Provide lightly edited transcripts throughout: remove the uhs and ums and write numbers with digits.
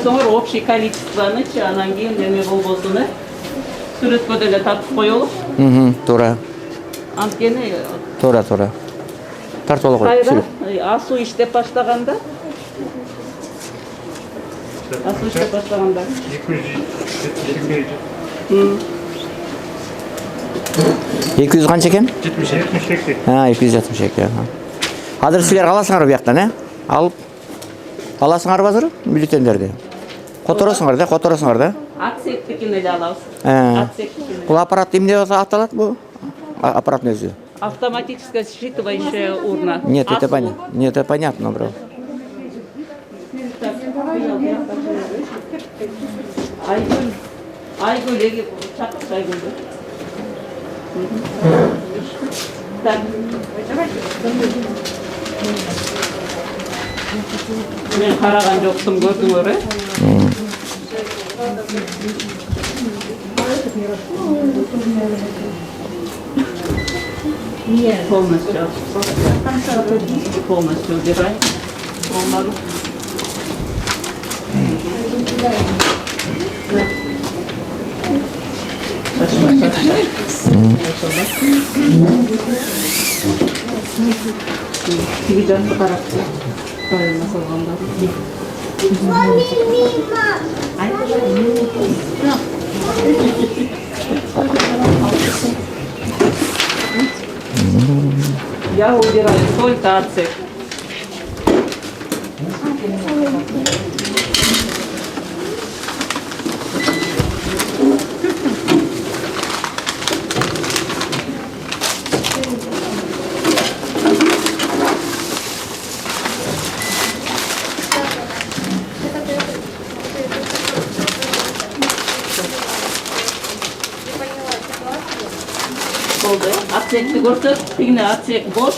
Sonra общий количествоны, анан кийин эме болбосун сүрөткө деле тартып коелуп. Туура. Анткени Туура. Тартып ала кой. кайра асуу иштеп баштаганда 200 канча экен? 72. 272. Азыр силер аласыңар бияктан, Алып аласыңар азыр бюллетендерди. Которосуңар да? Отсектикин эле алабыз. Бул аппарат эмне деп аталат бу? Аппараттын өзү. Автоматическая считывающая урна. Нет, это понятно. Нет, это понятно, бро. Айгүл эги чакырса Айгүлдү. Так. Мен караган жоктум, көрдүңөр, Полностью убирай. Телевизорды карап правильно салганда. Я убираю только отсек. Oldu. Atsekti görsek, yine atsek boş.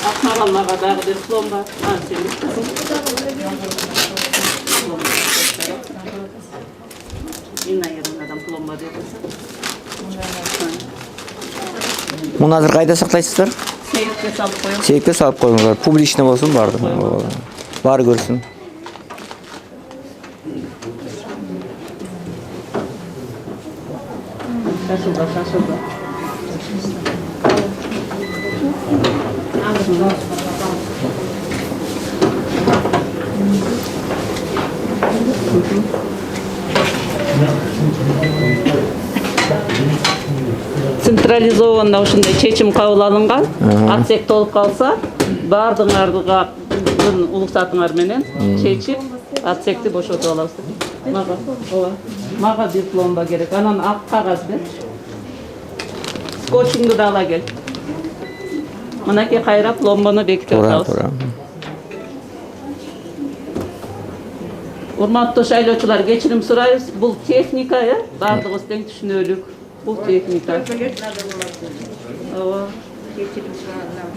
Akmaranlığa dağı bir plomba. Муну азыр кайда сактайсыздар? Сейфке салып коюп. Сейфке салып коюңуздар. Публично болсун баары. Баары көрсүн. Шашылды. Централизованно ушундай чечим кабыл алынган. Отсек толуп калса, баардыгыңарга уруксатыңар менен чечип, отсекти бошотуп алабыз. Мага бир пломба керек. Анан ак кагаз бер. Скотчиңду да ала кел. Мынакей кайра пломбаны бекитип атабыз. Урматтуу шайлоочулар, кечирим сурайбыз. Бул техника, баардыгыбыз тең түшүнөлүк. Бул техника. Ооба. Кечирим сурайбыз.